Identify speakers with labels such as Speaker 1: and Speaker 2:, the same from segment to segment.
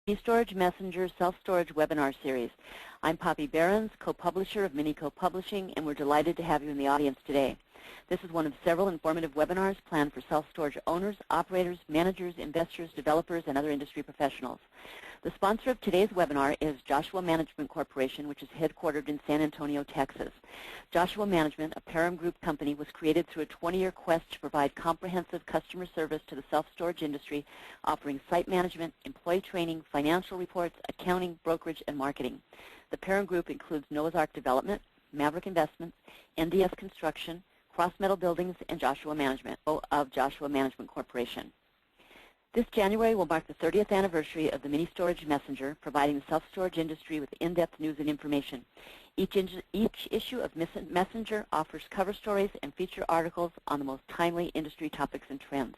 Speaker 1: Storage Messenger Self-Storage Webinar Series. I'm Poppy Behrens, co-publisher of Mini Co-Publishing, and we're delighted to have you in the audience today. This is one of several informative webinars planned for self-storage owners, operators, managers, investors, developers, and other industry professionals. The sponsor of today's webinar is Joshua Management Corporation, which is headquartered in San Antonio, Texas. Joshua Management, a Param Group company, was created through a 20-year quest to provide comprehensive customer service to the self-storage industry, offering site management, employee training, financial reports, accounting, brokerage, and marketing. The Param Group includes Noah's Ark Development, Maverick Investments, NDS Construction, Cross Metal Buildings, and Joshua Management of Joshua Management Corporation. This January will mark the 30th anniversary of the Mini Storage Messenger, providing the self-storage industry with in-depth news and information. Each issue of Messenger offers cover stories and feature articles on the most timely industry topics and trends.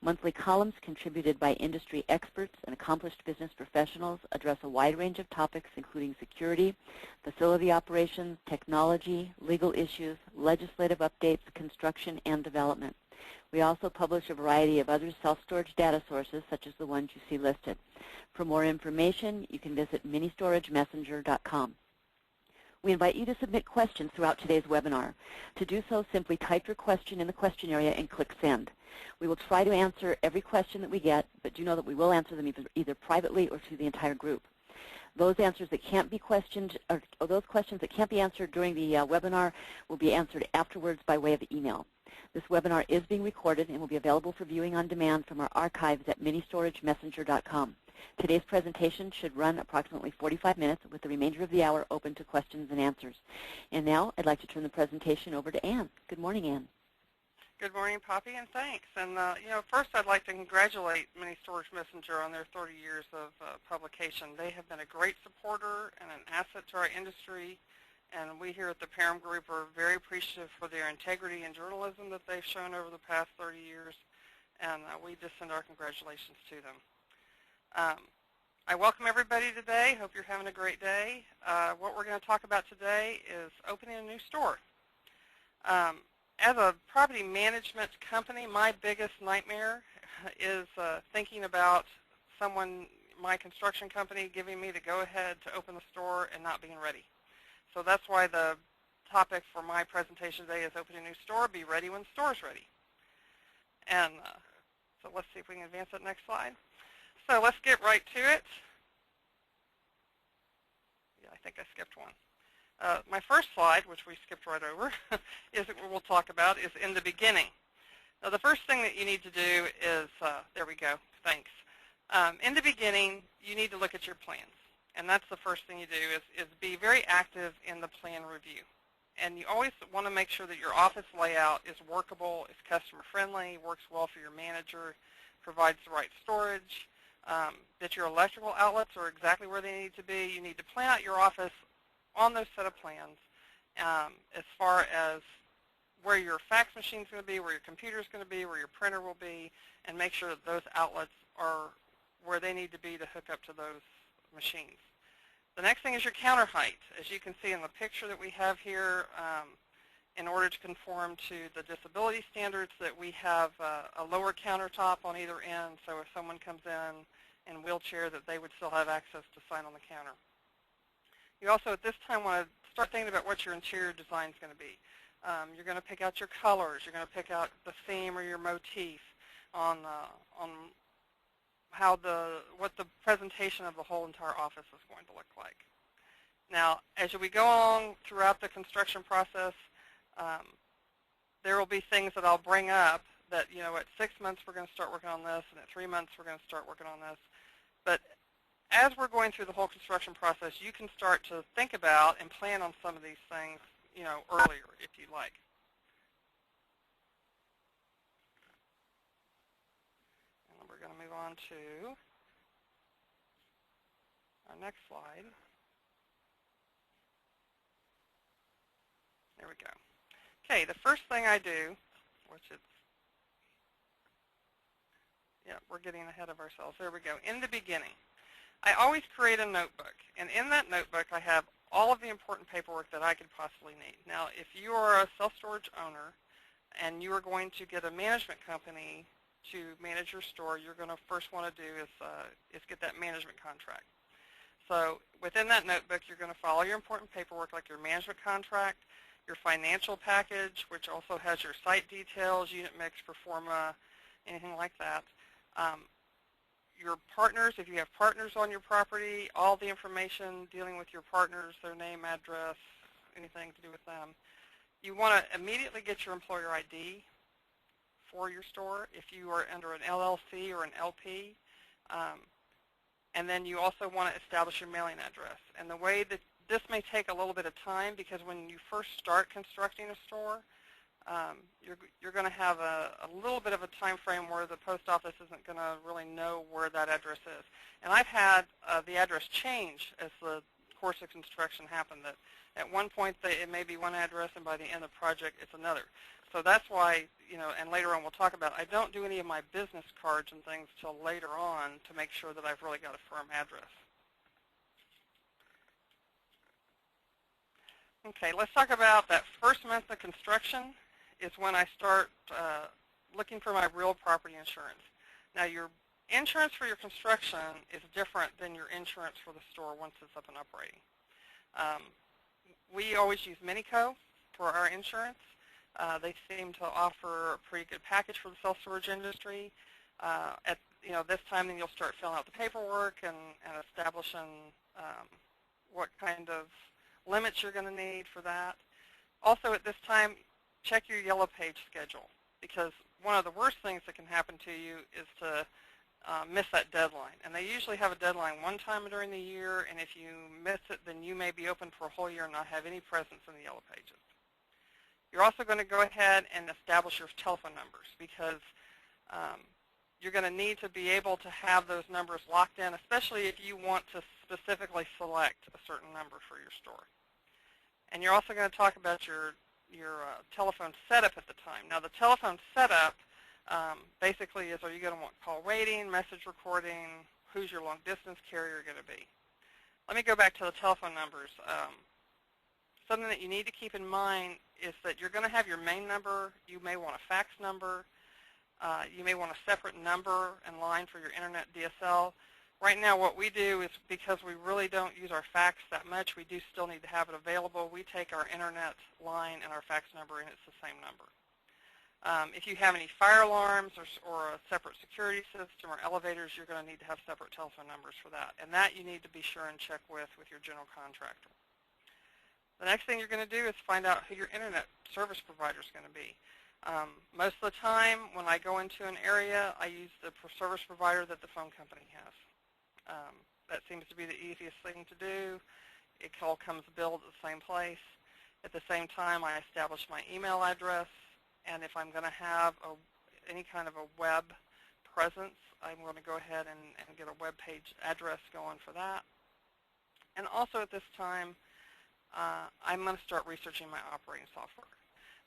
Speaker 1: Monthly columns contributed by industry experts and accomplished business professionals address a wide range of topics including security, facility operations, technology, legal issues, legislative updates, construction, and development. We also publish a variety of other self-storage data sources, such as the ones you see listed. For more information, you can visit ministoragemessenger.com. We invite you to submit questions throughout today's webinar. To do so, simply type your question in the question area and click Send. We will try to answer every question that we get, but do know that we will answer them either privately or to the entire group. Those answers that can't be questioned, or those questions that can't be answered during the webinar will be answered afterwards by way of email. This webinar is being recorded and will be available for viewing on demand from our archives at ministoragemessenger.com. Today's presentation should run approximately 45 minutes, with the remainder of the hour open to questions and answers. And now I'd like to turn the presentation over to Ann. Good morning, Ann.
Speaker 2: Good morning, Poppy, and thanks. And first I'd like to congratulate Mini Storage Messenger on their 30 years of publication. They have been a great supporter and an asset to our industry. And we here at the Param Group are very appreciative for their integrity and journalism that they've shown over the past 30 years. And we just send our congratulations to them. I welcome everybody today. Hope you're having a great day. What we're going to talk about today is opening a new store. As a property management company, my biggest nightmare is thinking about my construction company, giving me the go-ahead to open the store and not being ready. So that's why the topic for my presentation today is opening a new store, be ready when the store is ready. And so let's see if we can advance that next slide. So let's get right to it. Yeah, I think I skipped one. My first slide, which we skipped right over, is what we'll talk about is in the beginning. Now the first thing that you need to do is, there we go, thanks. In the beginning, you need to look at your plans. And that's the first thing you do is be very active in the plan review. And you always want to make sure that your office layout is workable, is customer friendly, works well for your manager, provides the right storage, that your electrical outlets are exactly where they need to be. You need to plan out your office on those set of plans as far as where your fax machine is going to be, where your computer is going to be, where your printer will be, and make sure that those outlets are where they need to be to hook up to those machines. The next thing is your counter height. As you can see in the picture that we have here, in order to conform to the disability standards, that we have a lower countertop on either end, so if someone comes in a wheelchair, that they would still have access to sign on the counter. You also at this time want to start thinking about what your interior design is going to be. You're going to pick out your colors. You're going to pick out the theme or your motif on what the presentation of the whole entire office is going to look like. Now, as we go along throughout the construction process, there will be things that I'll bring up that, at 6 months we're going to start working on this, and at 3 months we're going to start working on this. But as we're going through the whole construction process, you can start to think about and plan on some of these things, earlier if you like. And we're going to move on to our next slide. There we go. Okay, the first thing I do, which is, yeah, we're getting ahead of ourselves. There we go. In the beginning, I always create a notebook, and in that notebook I have all of the important paperwork that I could possibly need. Now, if you are a self-storage owner and you are going to get a management company to manage your store, you're going to first want to do is get that management contract. So within that notebook, you're going to follow your important paperwork like your management contract, your financial package, which also has your site details, unit mix, pro forma, anything like that. Your partners, if you have partners on your property, all the information dealing with your partners, their name, address, anything to do with them. You want to immediately get your employer ID for your store if you are under an LLC or an LP. And then you also want to establish your mailing address. And the way that this may take a little bit of time, because when you first start constructing a store, you're going to have a little bit of a time frame where the post office isn't going to really know where that address is. And I've had the address change as the course of construction happen. That at one point it may be one address, and by the end of the project it's another. So that's why, and later on we'll talk about, I don't do any of my business cards and things till later on to make sure that I've really got a firm address. Okay, let's talk about that first month of construction is when I start looking for my real property insurance. Now, your insurance for your construction is different than your insurance for the store once it's up and operating. We always use Minico for our insurance. They seem to offer a pretty good package for the self-storage industry. At this time, then you'll start filling out the paperwork and establishing what kind of limits you're going to need for that. Also, at this time, check your yellow page schedule, because one of the worst things that can happen to you is to miss that deadline. And they usually have a deadline one time during the year, and if you miss it, then you may be open for a whole year and not have any presence in the yellow pages. You're also going to go ahead and establish your telephone numbers, because you're going to need to be able to have those numbers locked in, especially if you want to specifically select a certain number for your store. And you're also going to talk about your telephone setup at the time. Now, the telephone setup basically is, are you going to want call waiting, message recording, who's your long-distance carrier going to be? Let me go back to the telephone numbers. Something that you need to keep in mind is that you're going to have your main number. You may want a fax number. You may want a separate number and line for your internet DSL. Right now, what we do is, because we really don't use our fax that much, we do still need to have it available. We take our internet line and our fax number, and it's the same number. If you have any fire alarms or a separate security system or elevators, you're going to need to have separate telephone numbers for that. And that you need to be sure and check with your general contractor. The next thing you're going to do is find out who your internet service provider is going to be. Most of the time, when I go into an area, I use the service provider that the phone company has. That seems to be the easiest thing to do. It all comes billed at the same place. At the same time, I establish my email address, and if I'm going to have any kind of a web presence, I'm going to go ahead and get a web page address going for that. And also at this time, I'm going to start researching my operating software.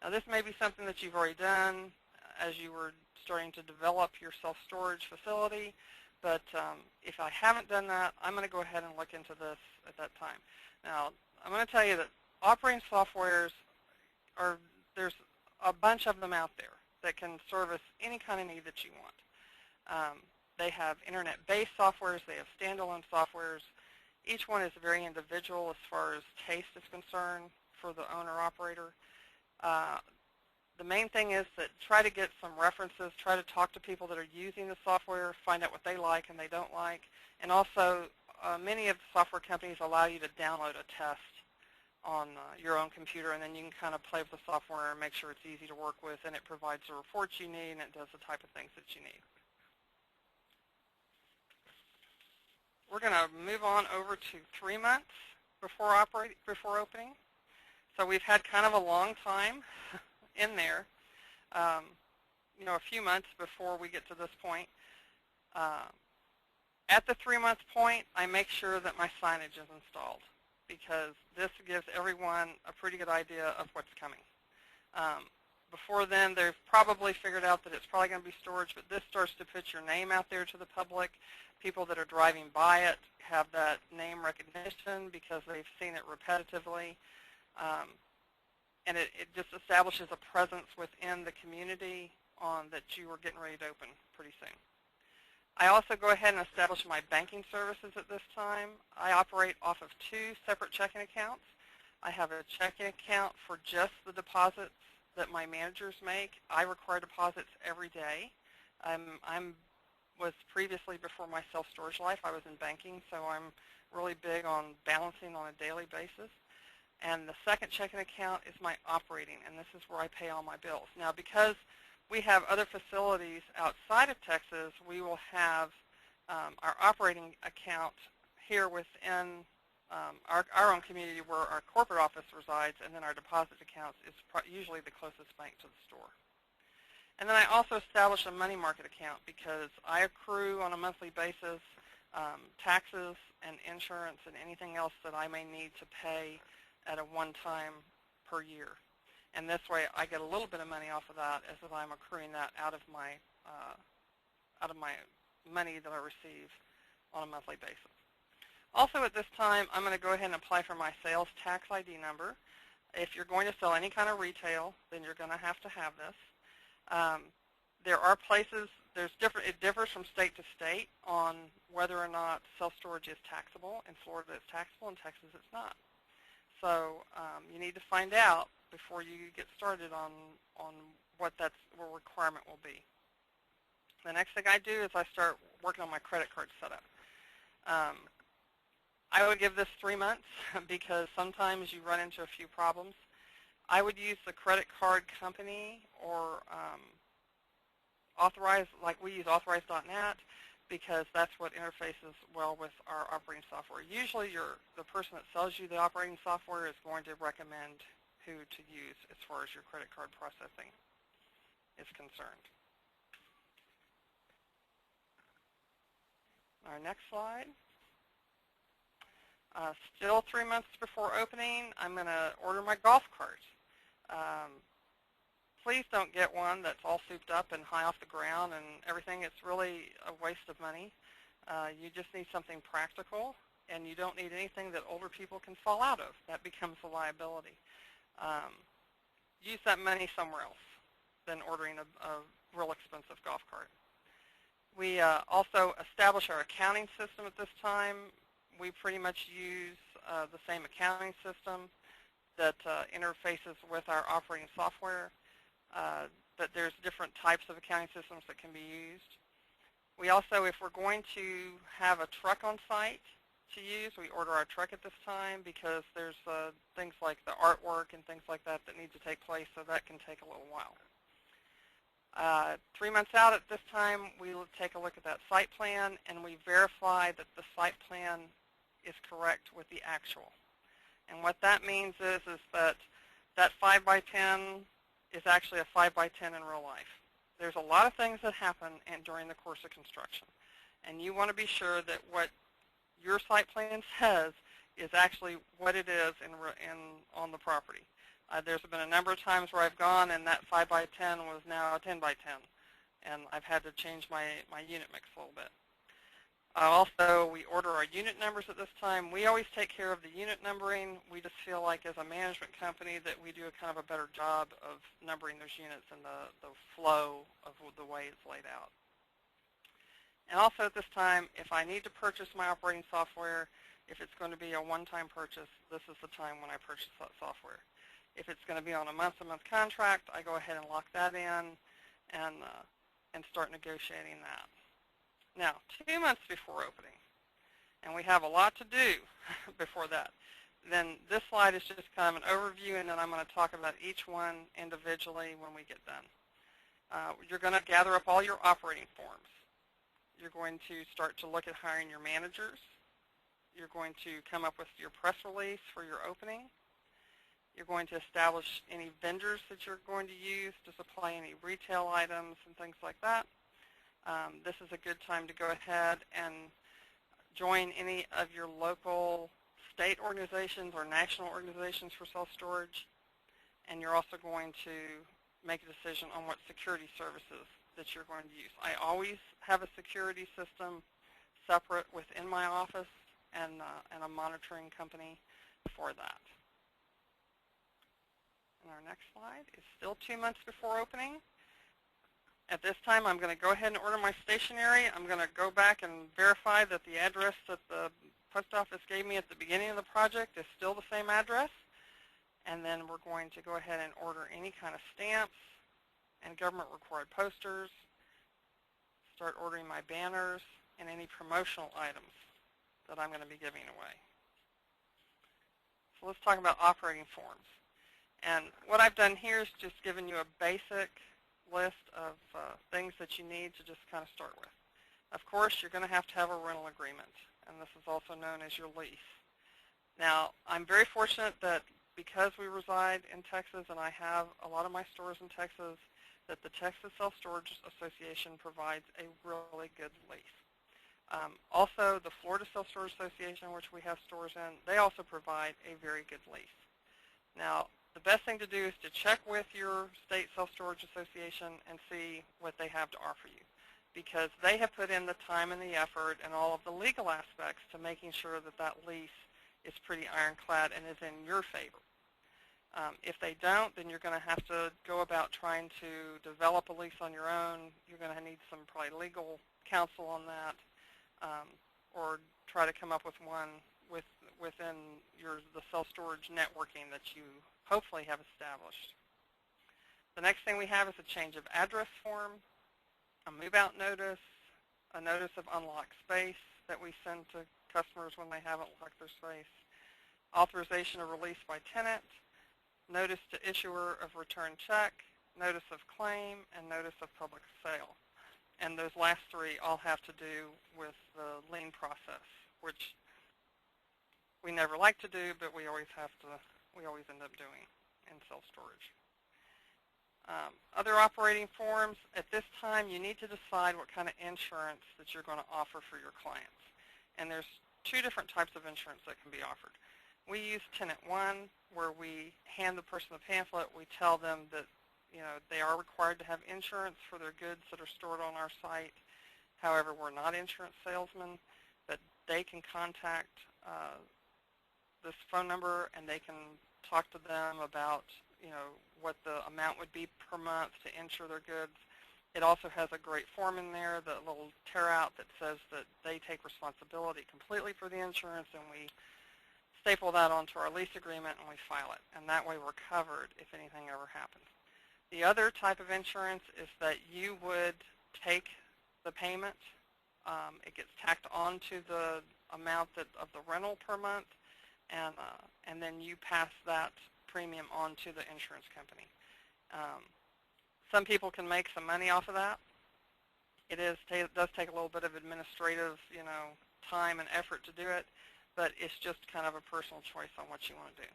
Speaker 2: Now, this may be something that you've already done as you were starting to develop your self-storage facility, but if I haven't done that, I'm going to go ahead and look into this at that time. Now, I'm going to tell you that operating softwares there's a bunch of them out there that can service any kind of need that you want. They have internet-based softwares. They have standalone softwares. Each one is very individual as far as taste is concerned for the owner-operator. The main thing is that try to get some references, try to talk to people that are using the software, find out what they like and they don't like. And also, many of the software companies allow you to download a test on your own computer, and then you can kind of play with the software and make sure it's easy to work with, and it provides the reports you need, and it does the type of things that you need. We're going to move on over to 3 months before opening. So we've had kind of a long time in there, a few months before we get to this point. At the 3-month point, I make sure that my signage is installed, because this gives everyone a pretty good idea of what's coming. Before then, they've probably figured out that it's probably going to be storage, but this starts to put your name out there to the public. People that are driving by it have that name recognition because they've seen it repetitively. And it just establishes a presence within the community on that you are getting ready to open pretty soon. I also go ahead and establish my banking services at this time. I operate off of 2 separate checking accounts. I have a checking account for just the deposits that my managers make. I require deposits every day. I was previously, before my self-storage life, I was in banking, so I'm really big on balancing on a daily basis. And the second checking account is my operating, and this is where I pay all my bills. Now, because we have other facilities outside of Texas, we will have our operating account here within our own community where our corporate office resides, and then our deposit accounts is usually the closest bank to the store. And then I also establish a money market account because I accrue on a monthly basis taxes and insurance and anything else that I may need to pay at a one-time per year. And this way I get a little bit of money off of that as if I'm accruing that out of my money that I receive on a monthly basis. Also at this time, I'm going to go ahead and apply for my sales tax ID number. If you're going to sell any kind of retail, then you're going to have this. There are places, it differs from state to state on whether or not self-storage is taxable. In Florida it's taxable, in Texas it's not. So you need to find out before you get started on what requirement will be. The next thing I do is I start working on my credit card setup. I would give this 3 months because sometimes you run into a few problems. I would use the credit card company or like we use authorize.net because that's what interfaces well with our operating software. Usually the person that sells you the operating software is going to recommend who to use as far as your credit card processing is concerned. Our next slide. Still 3 months before opening, I'm going to order my golf cart. Please don't get one that's all souped up and high off the ground and everything. It's really a waste of money. You just need something practical, and you don't need anything that older people can fall out of. That becomes a liability. Use that money somewhere else than ordering a real expensive golf cart. We also establish our accounting system at this time. We pretty much use the same accounting system that interfaces with our operating software, but there's different types of accounting systems that can be used. We also, if we're going to have a truck on site to use, we order our truck at this time because there's things like the artwork and things like that that need to take place, so that can take a little while. 3 months out at this time, we will take a look at that site plan, and we verify that the site plan is correct with the actual. And what that means is that 5 by 10 is actually a 5 by 10 in real life. There's a lot of things that happen during the course of construction, and you want to be sure that what your site plan says is actually what it is on the property. There's been a number of times where I've gone and that 5 by 10 was now a 10 by 10, and I've had to change my unit mix a little bit. Also, we order our unit numbers at this time. We always take care of the unit numbering. We just feel like as a management company that we do a kind of a better job of numbering those units and the flow of the way it's laid out. And also at this time, if I need to purchase my operating software, if it's going to be a one-time purchase, this is the time when I purchase that software. If it's going to be on a month-to-month contract, I go ahead and lock that in and start negotiating that. Now, 2 months before opening, and we have a lot to do before that, then this slide is just kind of an overview, and then I'm going to talk about each one individually when we get done. You're going to gather up all your operating forms. You're going to start to look at hiring your managers. You're going to come up with your press release for your opening. You're going to establish any vendors that you're going to use to supply any retail items and things like that. This is a good time to go ahead and join any of your local state organizations or national organizations for self-storage. And you're also going to make a decision on what security services that you're going to use. I always have a security system separate within my office and a monitoring company for that. And our next slide is still 2 months before opening. At this time, I'm going to go ahead and order my stationery. I'm going to go back and verify that the address that the post office gave me at the beginning of the project is still the same address. And then we're going to go ahead and order any kind of stamps and government-required posters, start ordering my banners, and any promotional items that I'm going to be giving away. So let's talk about operating forms. And what I've done here is just given you a basic list of things that you need to just kind of start with. Of course, you're going to have a rental agreement, and this is also known as your lease. Now, I'm very fortunate that because we reside in Texas and I have a lot of my stores in Texas, that the Texas Self-Storage Association provides a really good lease. Also, the Florida Self-Storage Association, which we have stores in, they also provide a very good lease. Now, the best thing to do is to check with your state self-storage association and see what they have to offer you, because they have put in the time and the effort and all of the legal aspects to making sure that that lease is pretty ironclad and is in your favor. If they don't, then you're going to have to go about trying to develop a lease on your own. You're going to need some probably legal counsel on that, or try to come up with one within the self-storage networking that you hopefully have established. The next thing we have is a change of address form, a move-out notice, a notice of unlocked space that we send to customers when they haven't locked their space, authorization of release by tenant, notice to issuer of return check, notice of claim, and notice of public sale. And those last three all have to do with the lien process, which we never like to do, but we always end up doing in self-storage. Other operating forms, at this time you need to decide what kind of insurance that you're going to offer for your clients. And there's two different types of insurance that can be offered. We use Tenant 1, where we hand the person the pamphlet. We tell them that they are required to have insurance for their goods that are stored on our site. However, we're not insurance salesmen, but they can contact this phone number and they can talk to them about what the amount would be per month to insure their goods. It also has a great form in there, the little tear out that says that they take responsibility completely for the insurance, and we staple that onto our lease agreement and we file it. And that way we're covered if anything ever happens. The other type of insurance is that you would take the payment. It gets tacked onto the amount of the rental per month, and then you pass that premium on to the insurance company. Some people can make some money off of that. It does take a little bit of administrative, time and effort to do it, but it's just kind of a personal choice on what you want to do.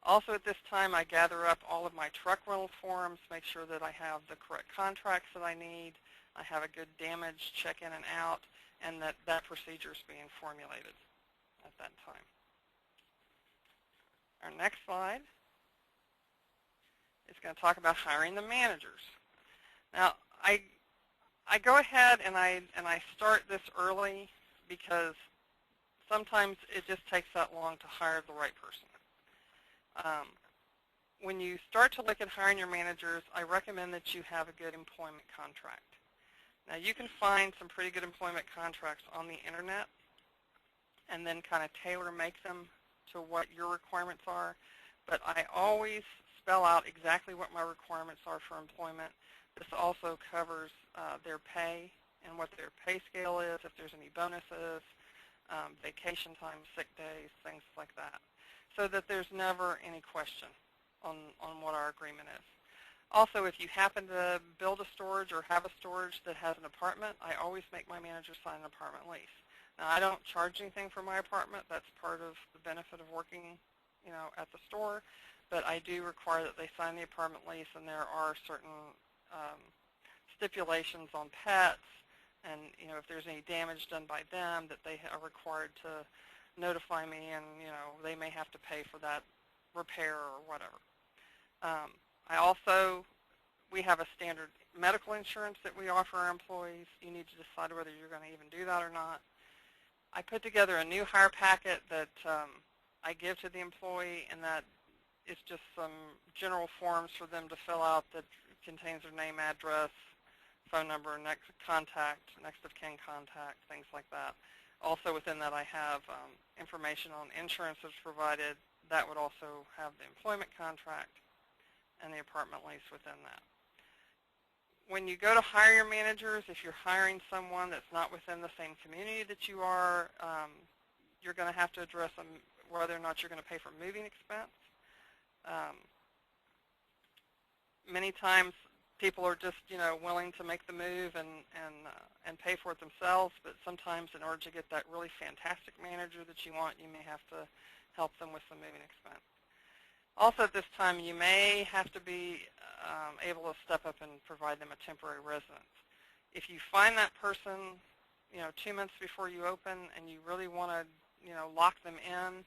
Speaker 2: Also at this time, I gather up all of my truck rental forms, make sure that I have the correct contracts that I need, I have a good damage check in and out, and that procedure is being formulated at that time. Our next slide is going to talk about hiring the managers. Now, I go ahead and I start this early because sometimes it just takes that long to hire the right person. When you start to look at hiring your managers, I recommend that you have a good employment contract. Now, you can find some pretty good employment contracts on the internet and then kind of tailor-make them to what your requirements are, but I always spell out exactly what my requirements are for employment. This also covers their pay and what their pay scale is, if there's any bonuses, vacation time, sick days, things like that, so that there's never any question on what our agreement is. Also, if you happen to build a storage or have a storage that has an apartment, I always make my manager sign an apartment lease. Now, I don't charge anything for my apartment. That's part of the benefit of working, at the store. But I do require that they sign the apartment lease, and there are certain stipulations on pets, and if there's any damage done by them, that they are required to notify me, and they may have to pay for that repair or whatever. We have a standard medical insurance that we offer our employees. You need to decide whether you're going to even do that or not. I put together a new hire packet that I give to the employee, and that is just some general forms for them to fill out that contains their name, address, phone number, next contact, next of kin contact, things like that. Also within that I have information on insurance that's provided. That would also have the employment contract and the apartment lease within that. When you go to hire your managers, if you're hiring someone that's not within the same community that you are, you're going to have to address them whether or not you're going to pay for moving expense. Many times people are just, willing to make the move and pay for it themselves, but sometimes in order to get that really fantastic manager that you want, you may have to help them with some moving expense. Also at this time, you may have to be able to step up and provide them a temporary residence. If you find that person, 2 months before you open and you really want to, lock them in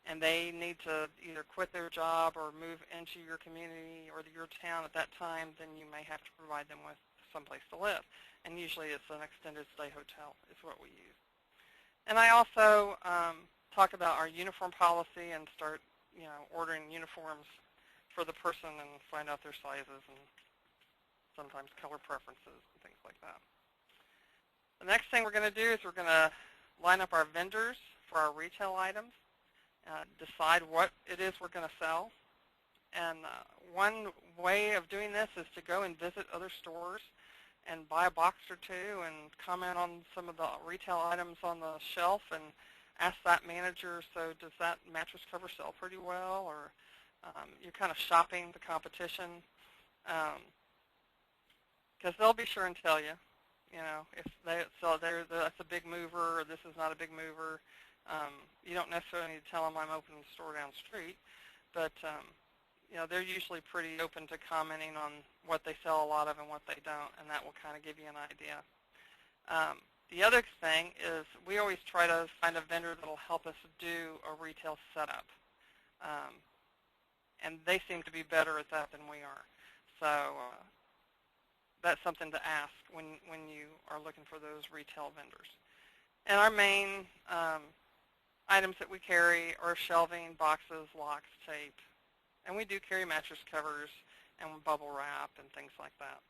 Speaker 2: and they need to either quit their job or move into your community or your town at that time, then you may have to provide them with someplace to live. And usually it's an extended stay hotel is what we use. And I also talk about our uniform policy and start ordering uniforms for the person and find out their sizes and sometimes color preferences and things like that. The next thing we're going to do is we're going to line up our vendors for our retail items, decide what it is we're going to sell. And one way of doing this is to go and visit other stores and buy a box or two and comment on some of the retail items on the shelf and ask that manager, so does that mattress cover sell pretty well? Or you're kind of shopping the competition, because they'll be sure and tell you, if they sell that's a big mover or this is not a big mover. You don't necessarily need to tell them I'm opening the store down the street, but they're usually pretty open to commenting on what they sell a lot of and what they don't, and that will kind of give you an idea. The other thing is we always try to find a vendor that will help us do a retail setup. And they seem to be better at that than we are. So that's something to ask when you are looking for those retail vendors. And our main items that we carry are shelving, boxes, locks, tape. And we do carry mattress covers and bubble wrap and things like that.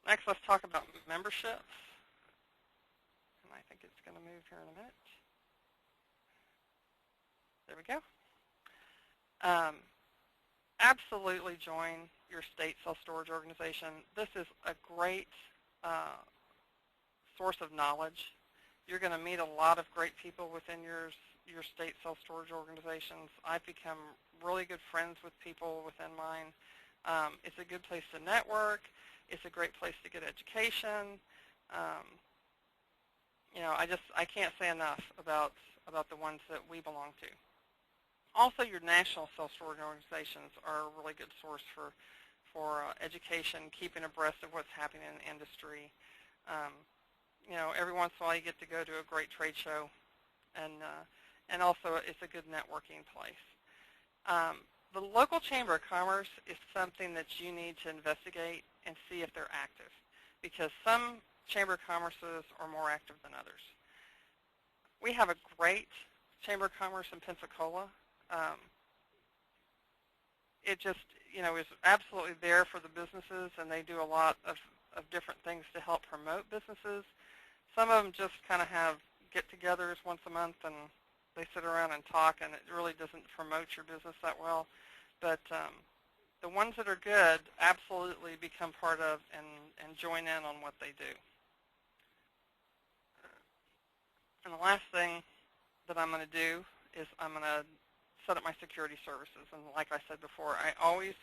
Speaker 2: Next, let's talk about memberships. And I think it's going to move here in a minute. There we go. Absolutely join your state self-storage organization. This is a great source of knowledge. You're going to meet a lot of great people within your state self-storage organizations. I've become really good friends with people within mine. It's a good place to network. It's a great place to get education. I can't say enough about the ones that we belong to. Also, your national self-storage organizations are a really good source for education, keeping abreast of what's happening in the industry. Every once in a while you get to go to a great trade show, and also it's a good networking place. The local Chamber of Commerce is something that you need to investigate and see if they're active, because some Chamber of Commerces are more active than others. We have a great Chamber of Commerce in Pensacola. It just, is absolutely there for the businesses, and they do a lot of different things to help promote businesses. Some of them just kind of have get-togethers once a month, and they sit around and talk, and it really doesn't promote your business that well. But the ones that are good absolutely become part of and join in on what they do. And the last thing that I'm going to do is I'm going to set up my security services. And like I said before, I always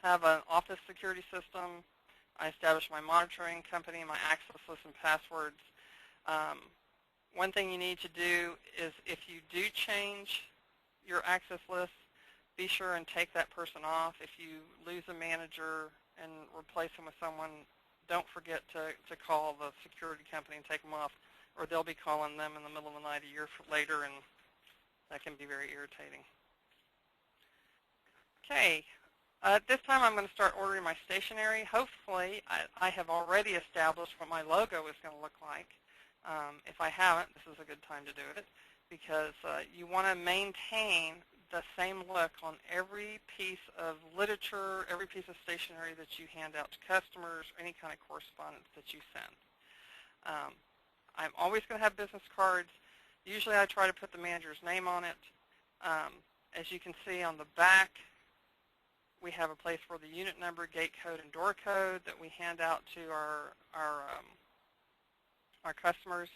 Speaker 2: have an office security system. I establish my monitoring company, my access list and passwords. One thing you need to do is if you do change your access list, be sure and take that person off. If you lose a manager and replace them with someone, don't forget to call the security company and take them off, or they'll be calling them in the middle of the night a year later, and that can be very irritating. Okay, at this time I'm going to start ordering my stationery. Hopefully I have already established what my logo is going to look like. If I haven't, this is a good time to do it, because you want to maintain the same look on every piece of literature, every piece of stationery that you hand out to customers, or any kind of correspondence that you send. I'm always going to have business cards. Usually I try to put the manager's name on it. As you can see on the back, we have a place for the unit number, gate code, and door code that we hand out to our customers.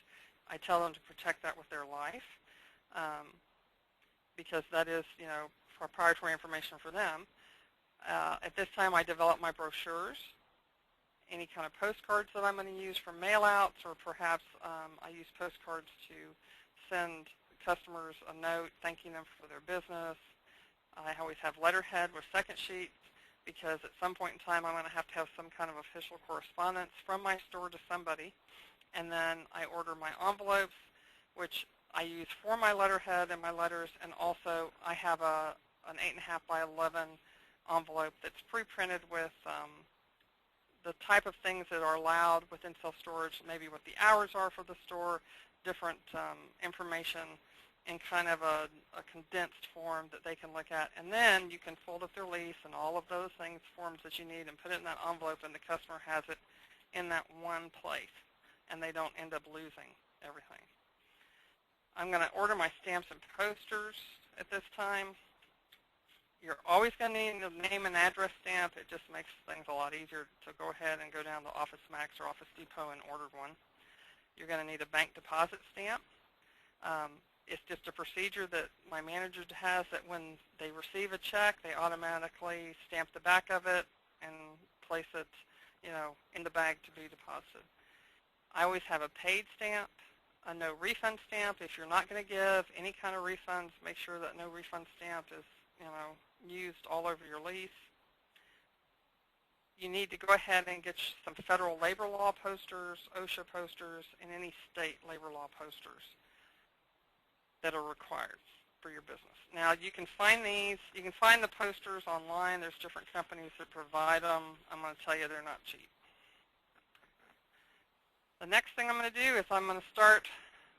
Speaker 2: I tell them to protect that with their life because that is, proprietary information for them. At this time, I develop my brochures, any kind of postcards that I'm going to use for mail-outs, or perhaps I use postcards to send customers a note thanking them for their business. I always have letterhead with second sheets because at some point in time I'm going to have some kind of official correspondence from my store to somebody. And then I order my envelopes, which I use for my letterhead and my letters, and also I have an 8.5 by 11 envelope that's pre-printed with the type of things that are allowed within self-storage, maybe what the hours are for the store, different information in kind of a condensed form that they can look at. And then you can fold up their lease and all of those things, forms that you need, and put it in that envelope, and the customer has it in that one place, and they don't end up losing everything. I'm going to order my stamps and posters at this time. You're always going to need a name and address stamp. It just makes things a lot easier to go ahead and go down to Office Max or Office Depot and order one. You're going to need a bank deposit stamp. It's just a procedure that my manager has, that when they receive a check, they automatically stamp the back of it and place it, in the bag to be deposited. I always have a paid stamp, a no refund stamp. If you're not going to give any kind of refunds, make sure that no refund stamp is, used all over your lease. You need to go ahead and get some federal labor law posters, OSHA posters, and any state labor law posters that are required for your business. Now, you can find these. You can find the posters online. There's different companies that provide them. I'm going to tell you they're not cheap. The next thing I'm going to do is I'm going to start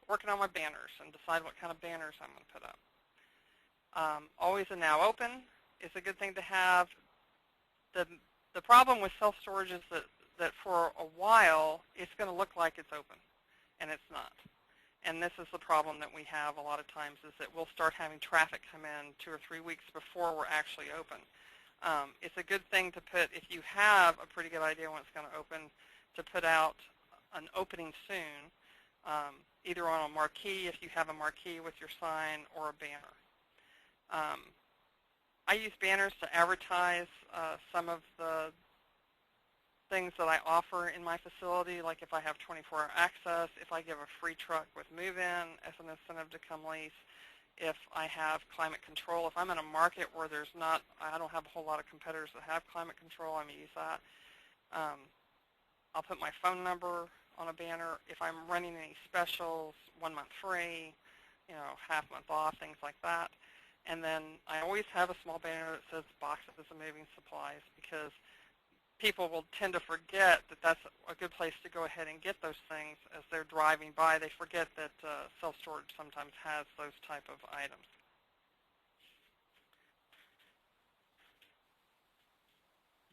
Speaker 2: working on my banners and decide what kind of banners I'm going to put up. Always a now open is a good thing to have. The problem with self-storage is that for a while it's going to look like it's open, and it's not. And this is the problem that we have a lot of times, is that we'll start having traffic come in 2 or 3 weeks before we're actually open. It's a good thing to put, if you have a pretty good idea when it's going to open, to put out an opening soon, either on a marquee if you have a marquee with your sign, or a banner. I use banners to advertise some of the things that I offer in my facility, like if I have 24-hour access, if I give a free truck with move-in as an incentive to come lease, if I have climate control. If I'm in a market where I don't have a whole lot of competitors that have climate control, I'm going to use that. I'll put my phone number on a banner. If I'm running any specials, 1 month free, half month off, things like that. And then I always have a small banner that says boxes of moving supplies, because people will tend to forget that that's a good place to go ahead and get those things as they're driving by. They forget that self-storage sometimes has those type of items.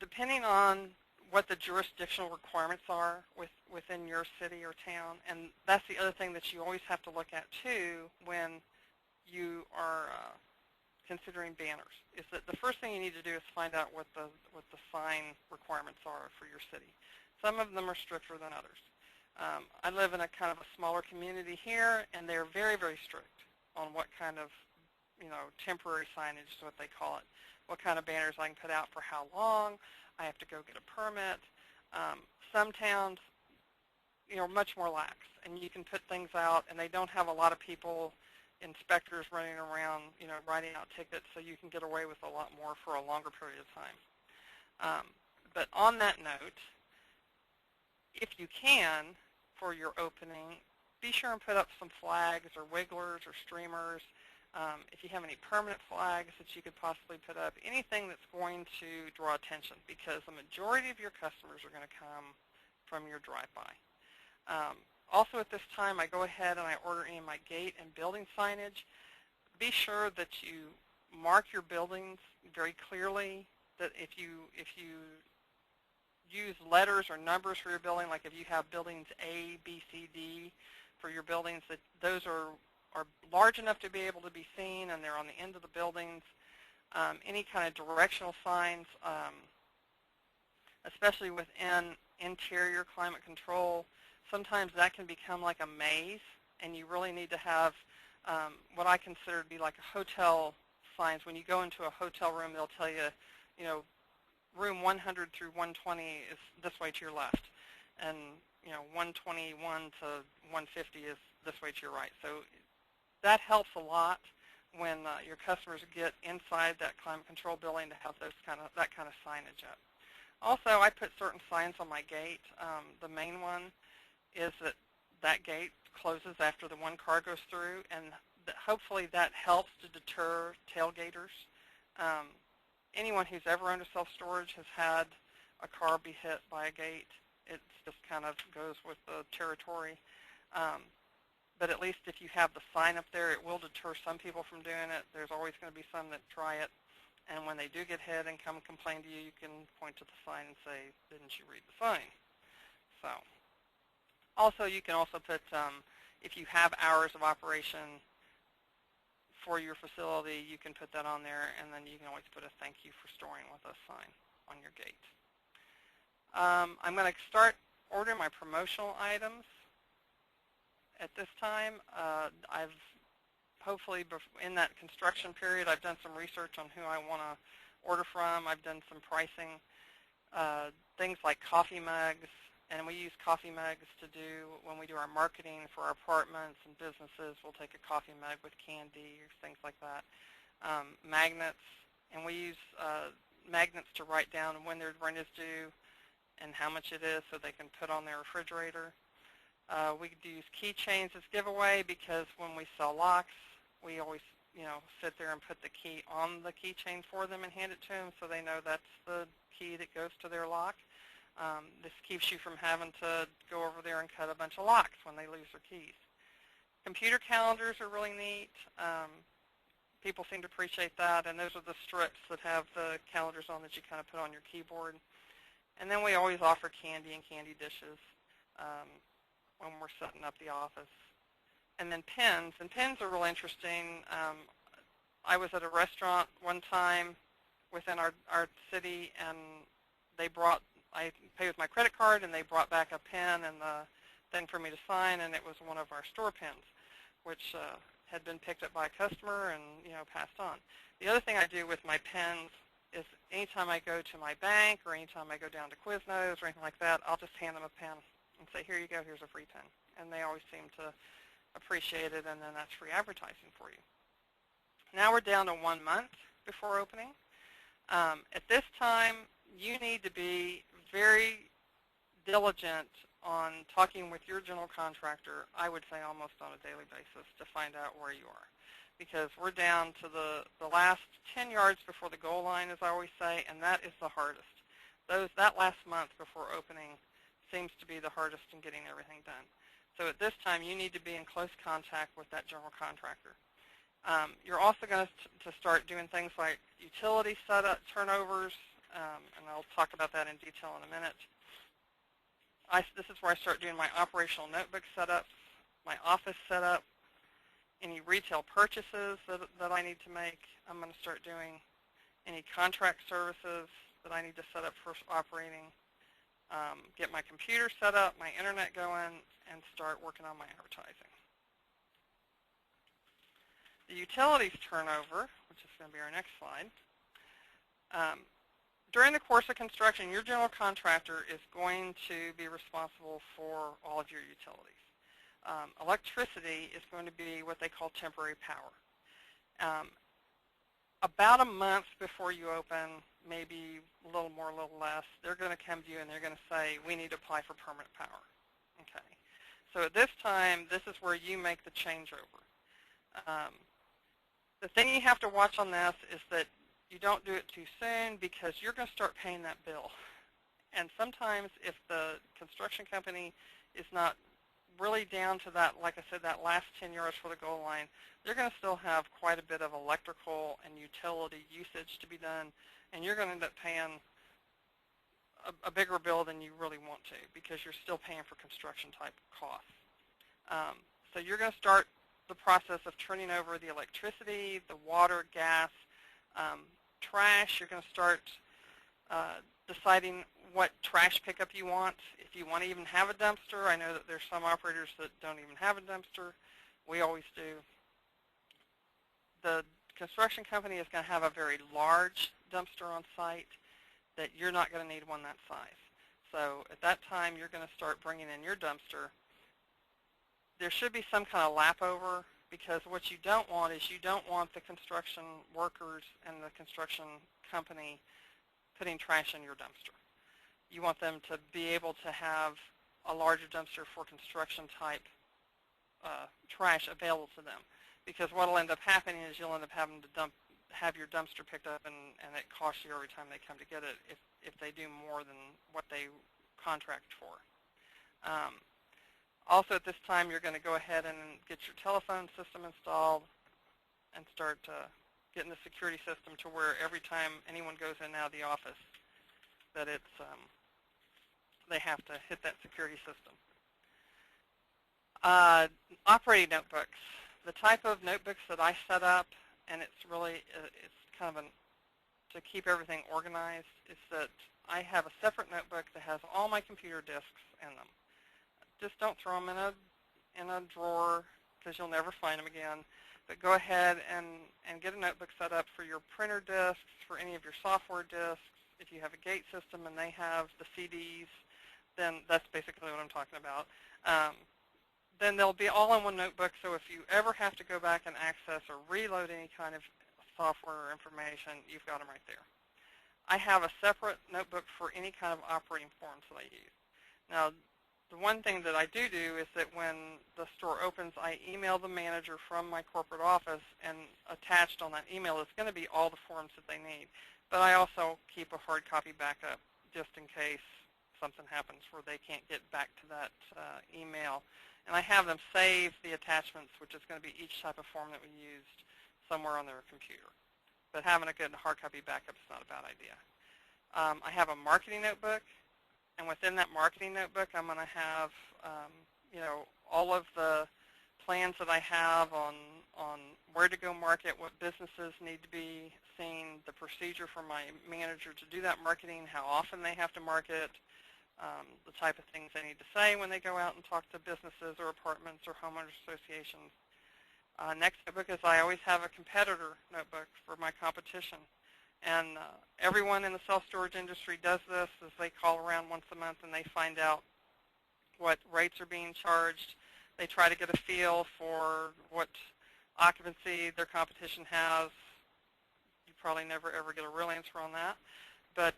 Speaker 2: Depending on what the jurisdictional requirements are within your city or town, and that's the other thing that you always have to look at too when you are considering banners, is that the first thing you need to do is find out what the sign requirements are for your city. Some of them are stricter than others. I live in a kind of a smaller community here, and they're very, very strict on what kind of, temporary signage is what they call it, what kind of banners I can put out for how long. I have to go get a permit. Some towns, are much more lax, and you can put things out, and they don't have a lot of people, inspectors running around, writing out tickets, so you can get away with a lot more for a longer period of time. But on that note, if you can, for your opening, be sure and put up some flags or wigglers or streamers. If you have any permanent flags that you could possibly put up, anything that's going to draw attention, because the majority of your customers are going to come from your drive-by. Also at this time, I go ahead and I order any of my gate and building signage. Be sure that you mark your buildings very clearly. That if you use letters or numbers for your building, like if you have buildings A, B, C, D for your buildings, that those are large enough to be able to be seen, and they're on the end of the buildings. Any kind of directional signs, especially within interior climate control, sometimes that can become like a maze, and you really need to have what I consider to be like a hotel signs. When you go into a hotel room, they'll tell you, you know, room 100 through 120 is this way to your left, and 121 to 150 is this way to your right. So that helps a lot when your customers get inside that climate control building to have that kind of signage up. Also, I put certain signs on my gate. The main one is that gate closes after the one car goes through, and hopefully that helps to deter tailgaters. Anyone who's ever owned a self-storage has had a car be hit by a gate. It just kind of goes with the territory. But at least if you have the sign up there, it will deter some people from doing it. There's always going to be some that try it. And when they do get hit and come complain to you, you can point to the sign and say, didn't you read the sign? So also, you can also put, if you have hours of operation for your facility, you can put that on there, and then you can always put a thank you for storing with us sign on your gate. I'm going to start ordering my promotional items at this time. I've hopefully, in that construction period, I've done some research on who I want to order from. I've done some pricing, things like coffee mugs, and we use coffee mugs to do when we do our marketing for our apartments and businesses. We'll take a coffee mug with candy or things like that. Magnets, and we use magnets to write down when their rent is due and how much it is so they can put on their refrigerator. We could use keychains as giveaway, because when we sell locks, we always sit there and put the key on the keychain for them and hand it to them so they know that's the key that goes to their lock. This keeps you from having to go over there and cut a bunch of locks when they lose their keys. Computer calendars are really neat. People seem to appreciate that, and those are the strips that have the calendars on that you kind of put on your keyboard. And then we always offer candy and candy dishes when we're setting up the office. And then pens, and pens are real interesting. I was at a restaurant one time within our city, and I paid with my credit card, and they brought back a pen and the thing for me to sign, and it was one of our store pens, which had been picked up by a customer and passed on. The other thing I do with my pens is anytime I go to my bank or anytime I go down to Quiznos or anything like that, I'll just hand them a pen and say, here you go, here's a free pen. And they always seem to appreciate it, and then that's free advertising for you. Now we're down to 1 month before opening. At this time, you need to be very diligent on talking with your general contractor, I would say almost on a daily basis, to find out where you are. Because we're down to the last 10 yards before the goal line, as I always say, and that is the hardest. That last month before opening seems to be the hardest in getting everything done. So at this time, you need to be in close contact with that general contractor. You're also going to start doing things like utility setup turnovers, and I'll talk about that in detail in a minute. This is where I start doing my operational notebook setups, my office setup, any retail purchases that I need to make. I'm going to start doing any contract services that I need to set up for operating, get my computer set up, my internet going, and start working on my advertising. The utilities turnover, which is going to be our next slide. During the course of construction, your general contractor is going to be responsible for all of your utilities. Electricity is going to be what they call temporary power. About a month before you open, maybe a little more, a little less, they're going to come to you and they're going to say, we need to apply for permanent power. Okay. So at this time, this is where you make the changeover. The thing you have to watch on this is that you don't do it too soon, because you're going to start paying that bill. And sometimes if the construction company is not really down to that, like I said, that last 10 yards for the goal line, they're going to still have quite a bit of electrical and utility usage to be done, and you're going to end up paying a bigger bill than you really want to because you're still paying for construction type costs. So you're going to start the process of turning over the electricity, the water, gas, trash. You're going to start deciding what trash pickup you want. If you want to even have a dumpster, I know that there's some operators that don't even have a dumpster. We always do. The construction company is going to have a very large dumpster on site that you're not going to need one that size. So at that time, you're going to start bringing in your dumpster. There should be some kind of lap over, because what you don't want is you don't want the construction workers and the construction company putting trash in your dumpster. You want them to be able to have a larger dumpster for construction type trash available to them, because what will end up happening is you'll end up having to have your dumpster picked up, and it costs you every time they come to get it if they do more than what they contract for. Also at this time, you're going to go ahead and get your telephone system installed and start getting the security system to where every time anyone goes in and out of the office that it's they have to hit that security system. Operating notebooks. The type of notebooks that I set up, and it's really it's kind of to keep everything organized, is that I have a separate notebook that has all my computer disks in them. Just don't throw them in a drawer, because you'll never find them again. But go ahead and get a notebook set up for your printer disks, for any of your software disks. If you have a gate system and they have the CDs, then that's basically what I'm talking about. Then they'll be all in one notebook, so if you ever have to go back and access or reload any kind of software or information, you've got them right there. I have a separate notebook for any kind of operating forms that I use. Now, the one thing that I do is that when the store opens, I email the manager from my corporate office, and attached on that email is going to be all the forms that they need. But I also keep a hard copy backup just in case something happens where they can't get back to that email. And I have them save the attachments, which is going to be each type of form that we used, somewhere on their computer. But having a good hard copy backup is not a bad idea. I have a marketing notebook. And within that marketing notebook, I'm going to have, all of the plans that I have on where to go market, what businesses need to be seen, the procedure for my manager to do that marketing, how often they have to market, the type of things they need to say when they go out and talk to businesses or apartments or homeowners associations. Next notebook is I always have a competitor notebook for my competition. And everyone in the self-storage industry does this, as they call around once a month and they find out what rates are being charged. They try to get a feel for what occupancy their competition has. You probably never ever get a real answer on that. But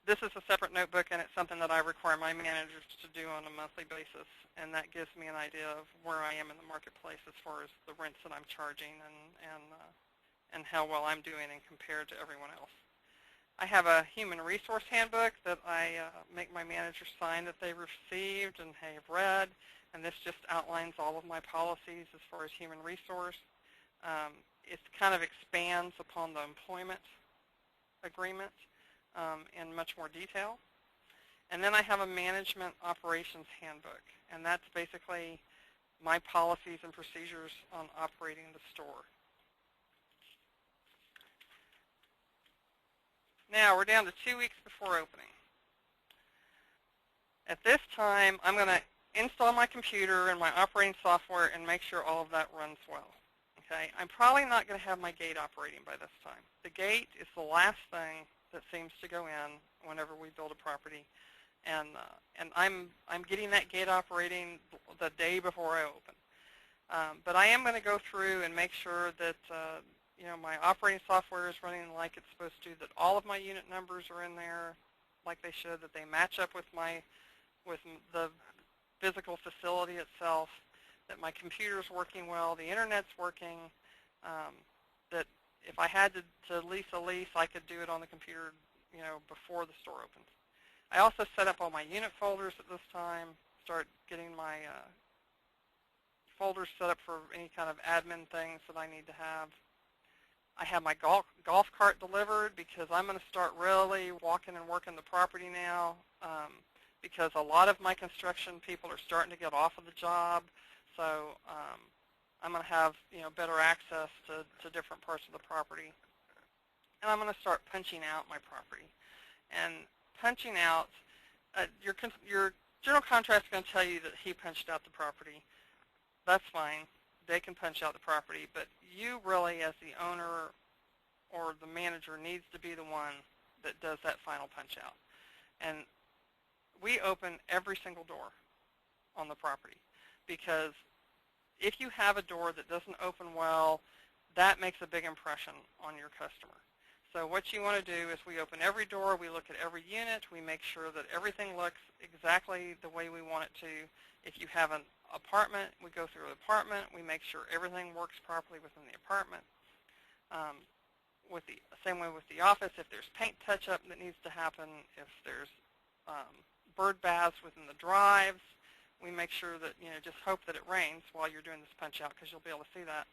Speaker 2: this is a separate notebook, and it's something that I require my managers to do on a monthly basis. And that gives me an idea of where I am in the marketplace as far as the rents that I'm charging and how well I'm doing and compared to everyone else. I have a human resource handbook that I make my managers sign that they received and have read, and this just outlines all of my policies as far as human resource. It kind of expands upon the employment agreement in much more detail. And then I have a management operations handbook, and that's basically my policies and procedures on operating the store. Now, we're down to 2 weeks before opening. At this time, I'm going to install my computer and my operating software and make sure all of that runs well. Okay? I'm probably not going to have my gate operating by this time. The gate is the last thing that seems to go in whenever we build a property. And I'm getting that gate operating the day before I open. But I am going to go through and make sure that my operating software is running like it's supposed to, that all of my unit numbers are in there like they should, that they match up with the physical facility itself, that my computer's working well, the internet's working, that if I had to lease a lease, I could do it on the computer, before the store opens. I also set up all my unit folders at this time, start getting my folders set up for any kind of admin things that I need to have. I have my golf cart delivered because I'm going to start really walking and working the property now, because a lot of my construction people are starting to get off of the job. So I'm going to have better access to different parts of the property. And I'm going to start punching out my property. And punching out, your general contractor is going to tell you that he punched out the property. That's fine. They can punch out the property, but you really, as the owner or the manager, needs to be the one that does that final punch out. And we open every single door on the property, because if you have a door that doesn't open well, that makes a big impression on your customer. So what you want to do is we open every door, we look at every unit, we make sure that everything looks exactly the way we want it to. If you have an apartment, we go through the apartment, we make sure everything works properly within the apartment. Same way with the office, if there's paint touch-up that needs to happen, if there's bird baths within the drives, we make sure that, just hope that it rains while you're doing this punch-out, because you'll be able to see that.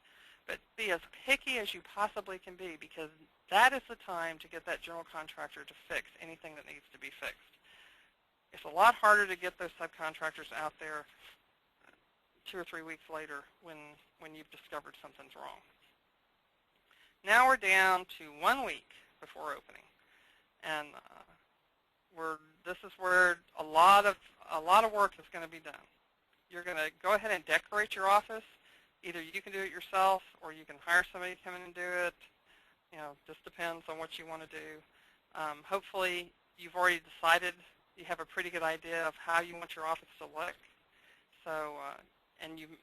Speaker 2: But be as picky as you possibly can be, because that is the time to get that general contractor to fix anything that needs to be fixed. It's a lot harder to get those subcontractors out there 2 or 3 weeks later when you've discovered something's wrong. Now we're down to 1 week before opening, and this is where a lot of work is going to be done. You're going to go ahead and decorate your office. Either you can do it yourself, or you can hire somebody to come in and do it. Just depends on what you want to do. Hopefully, you've already decided, you have a pretty good idea of how you want your office to look. So, and you've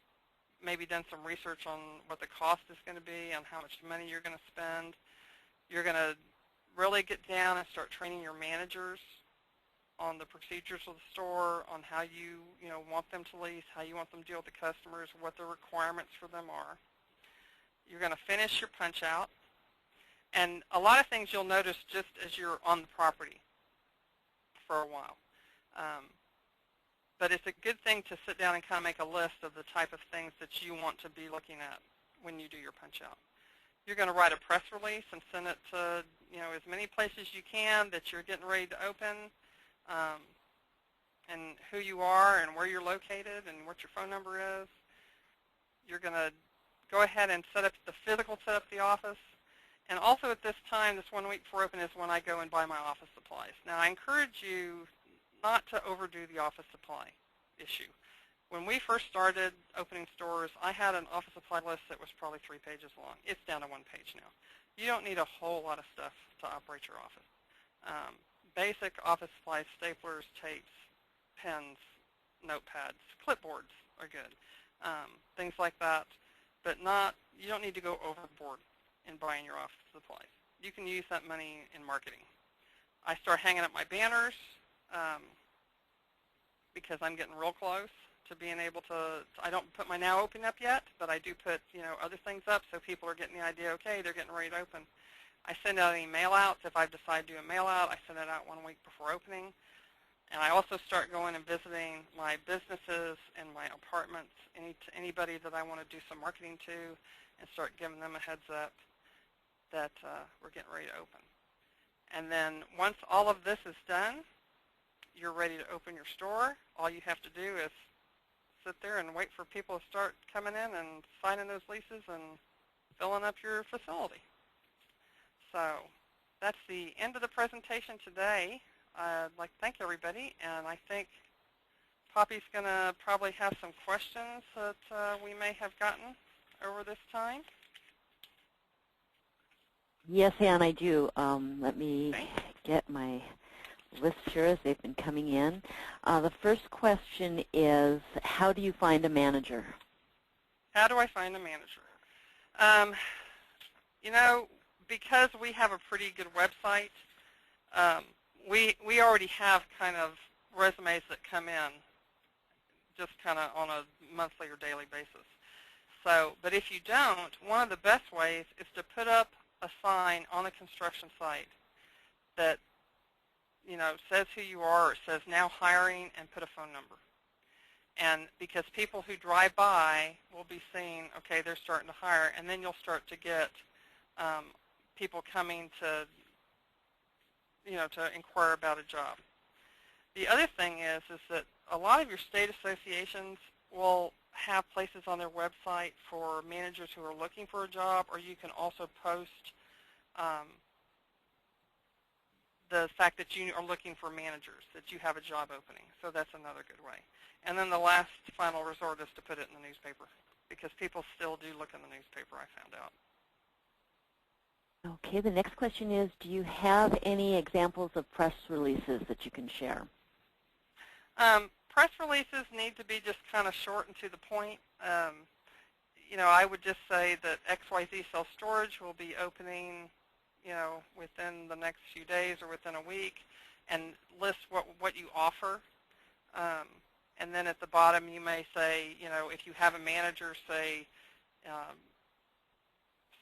Speaker 2: maybe done some research on what the cost is going to be, on how much money you're going to spend. You're going to really get down and start training your managers on the procedures of the store, on how you want them to lease, how you want them to deal with the customers, what the requirements for them are. You're going to finish your punch out. And a lot of things you'll notice just as you're on the property for a while. But it's a good thing to sit down and kind of make a list of the type of things that you want to be looking at when you do your punch out. You're going to write a press release and send it to as many places you can that you're getting ready to open, and who you are and where you're located and what your phone number is. You're going to go ahead and set up the office. And also at this time, this 1 week before open, is when I go and buy my office supplies. Now, I encourage you not to overdo the office supply issue. When we first started opening stores, I had an office supply list that was probably 3 pages long. It's down to 1 page now. You don't need a whole lot of stuff to operate your office. Basic office supplies, staplers, tapes, pens, notepads, clipboards are good. Things like that, but you don't need to go overboard in buying your office supplies. You can use that money in marketing. I start hanging up my banners because I'm getting real close to being able to, I don't put my now open up yet, but I do put other things up so people are getting the idea, okay, they're getting ready to open. I send out any mail outs. If I've decided to do a mail out, I send it out 1 week before opening. And I also start going and visiting my businesses and my apartments, anybody that I want to do some marketing to, and start giving them a heads up that we're getting ready to open. And then once all of this is done, you're ready to open your store. All you have to do is sit there and wait for people to start coming in and signing those leases and filling up your facility. So that's the end of the presentation today. I'd like to thank everybody, and I think Poppy's going to probably have some questions that we may have gotten over this time.
Speaker 1: Yes, Ann, I do. Let me get my list here as they've been coming in. The first question is, how do you find a manager?
Speaker 2: How do I find a manager? Because we have a pretty good website, we already have kind of resumes that come in just kind of on a monthly or daily basis. So, but if you don't, one of the best ways is to put up a sign on a construction site that says who you are, or says now hiring, and put a phone number. And because people who drive by will be seeing, okay, they're starting to hire, and then you'll start to get people coming to, to inquire about a job. The other thing is that a lot of your state associations will have places on their website for managers who are looking for a job, or you can also post the fact that you are looking for managers, that you have a job opening. So that's another good way. And then the last final resort is to put it in the newspaper, because people still do look in the newspaper, I found out.
Speaker 1: Okay, the next question is, do you have any examples of press releases that you can share?
Speaker 2: Press releases need to be just kind of short and to the point. I would just say that XYZ Self-Storage will be opening, within the next few days or within a week, and list what you offer. And then at the bottom you may say, if you have a manager, say,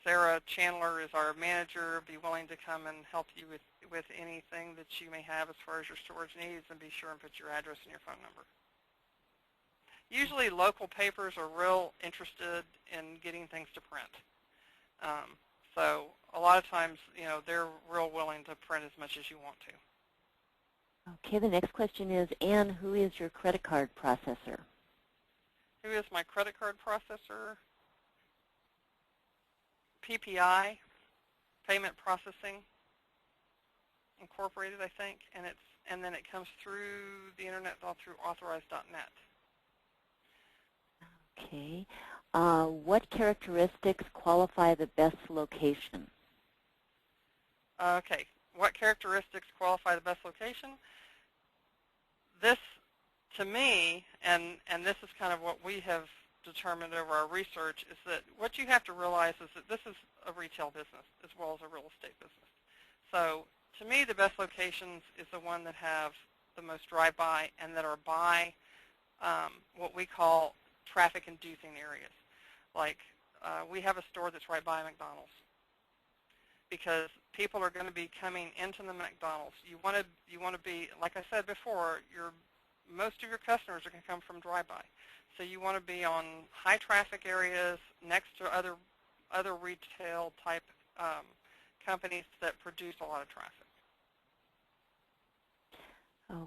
Speaker 2: Sarah Chandler is our manager, be willing to come and help you with anything that you may have as far as your storage needs, and be sure and put your address and your phone number. Usually local papers are real interested in getting things to print. So a lot of times, they're real willing to print as much as you want to.
Speaker 1: Okay, the next question is, Anne, who is your credit card processor?
Speaker 2: Who is my credit card processor? PPI, Payment Processing Incorporated, I think, and then it comes through the internet, all through authorized.net.
Speaker 1: Okay. What characteristics qualify the best location?
Speaker 2: Okay. What characteristics qualify the best location? This, to me, and this is kind of what we have determined over our research, is that what you have to realize is that this is a retail business as well as a real estate business. So to me, the best locations is the one that have the most drive-by and that are by what we call traffic-inducing areas. Like we have a store that's right by McDonald's, because people are going to be coming into the McDonald's. You want to be, like I said before, most of your customers are going to come from drive-by. So you want to be on high traffic areas next to other retail type companies that produce a lot of traffic.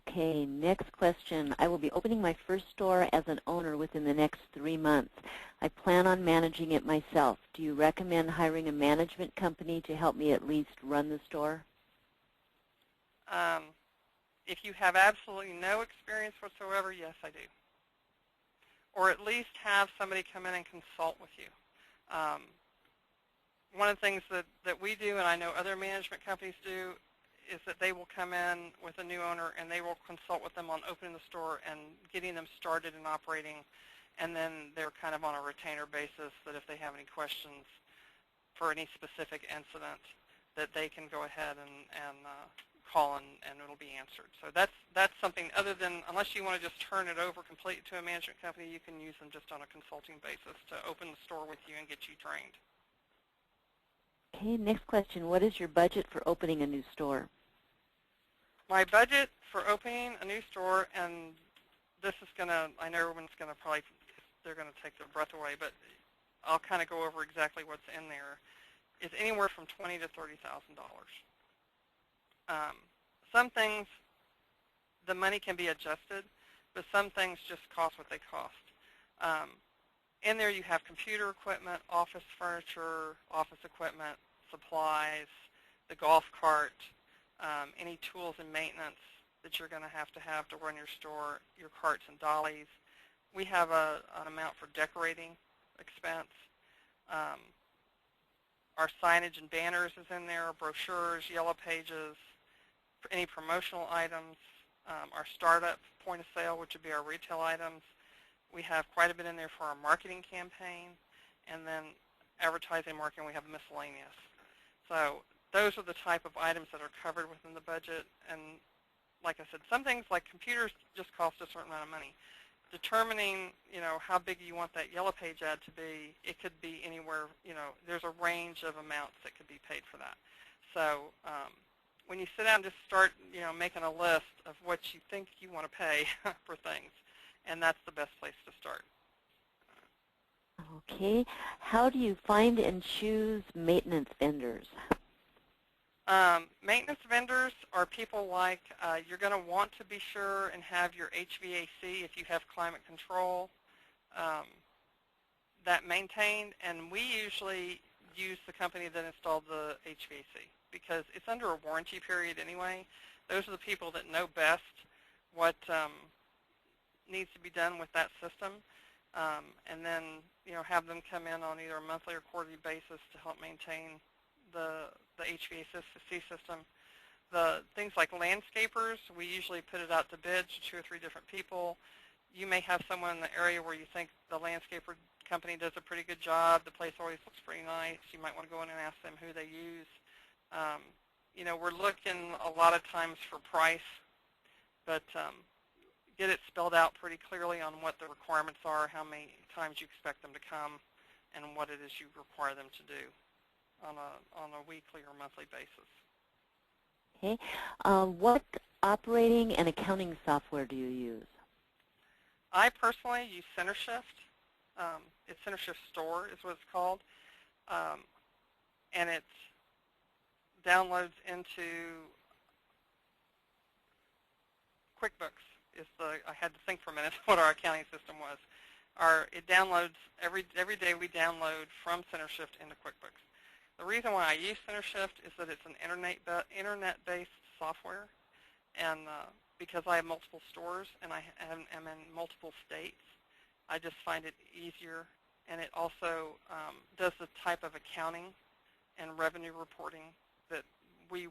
Speaker 1: Okay, next question. I will be opening my first store as an owner within the next 3 months. I plan on managing it myself. Do you recommend hiring a management company to help me at least run the store?
Speaker 2: If you have absolutely no experience whatsoever, yes, I do. Or at least have somebody come in and consult with you. One of the things that we do, and I know other management companies do, is that they will come in with a new owner and they will consult with them on opening the store and getting them started and operating, and then they're kind of on a retainer basis that if they have any questions for any specific incident, that they can go ahead and call and it'll be answered. So that's something other than, unless you want to just turn it over completely to a management company, you can use them just on a consulting basis to open the store with you and get you trained.
Speaker 1: Okay, next question. What is your budget for opening a new store?
Speaker 2: My budget for opening a new store, and this is going to, I know everyone's going to probably, they're going to take their breath away, but I'll kind of go over exactly what's in there, is anywhere from $20,000 to $30,000. Some things, the money can be adjusted, but some things just cost what they cost. In there you have computer equipment, office furniture, office equipment, supplies, the golf cart, any tools and maintenance that you're going to have to run your store, your carts and dollies. We have an amount for decorating expense. Our signage and banners is in there, brochures, yellow pages, any promotional items, our startup point of sale, which would be our retail items. We have quite a bit in there for our marketing campaign, and then advertising marketing, we have miscellaneous. So those are the type of items that are covered within the budget. And like I said, some things like computers just cost a certain amount of money. Determining, how big you want that yellow page ad to be, it could be anywhere, there's a range of amounts that could be paid for that. So when you sit down and just start, making a list of what you think you want to pay for things, and that's the best place to start.
Speaker 1: Okay. How do you find and choose maintenance vendors?
Speaker 2: Maintenance vendors are people like you're going to want to be sure and have your HVAC, if you have climate control, that maintained, and we usually use the company that installed the HVAC because it's under a warranty period anyway. Those are the people that know best what needs to be done with that system, and then have them come in on either a monthly or quarterly basis to help maintain the HVAC system. The things like landscapers, we usually put it out to bid to 2 or 3 different people. You may have someone in the area where you think the landscaper company does a pretty good job. The place always looks pretty nice. You might want to go in and ask them who they use. We're looking a lot of times for price, but get it spelled out pretty clearly on what the requirements are, how many times you expect them to come, and what it is you require them to do on a weekly or monthly basis.
Speaker 1: Okay. What operating and accounting software do you use?
Speaker 2: I personally use CenterShift. It's CenterShift Store is what it's called, and it downloads into QuickBooks. I had to think for a minute what our accounting system was. It downloads every day. We download from CenterShift into QuickBooks. The reason why I use CenterShift is that it's an internet-based software, and because I have multiple stores and I am in multiple states, I just find it easier, and it also does the type of accounting and revenue reporting that we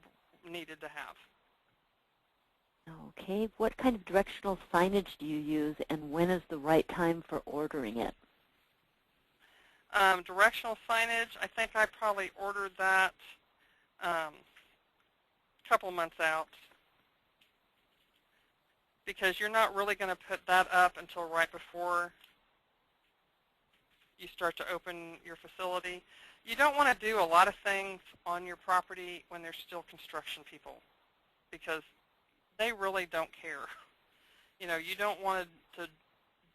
Speaker 2: needed to have.
Speaker 1: Okay. What kind of directional signage do you use, and when is the right time for ordering it?
Speaker 2: Directional signage, I think I probably ordered that a couple months out, because you're not really going to put that up until right before you start to open your facility. You don't want to do a lot of things on your property when there's still construction people, because they really don't care. You don't want to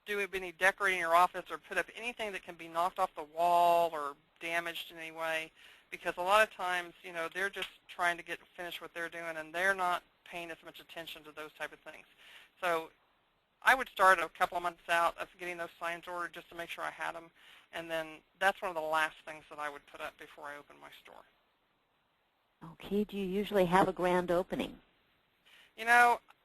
Speaker 2: do any decorating in your office or put up anything that can be knocked off the wall or damaged in any way, because a lot of times, they're just trying to finish what they're doing, and they're not paying as much attention to those type of things. So I would start a couple of months out of getting those signs ordered just to make sure I had them, and then that's one of the last things that I would put up before I open my store.
Speaker 1: Okay. Do you usually have a grand opening?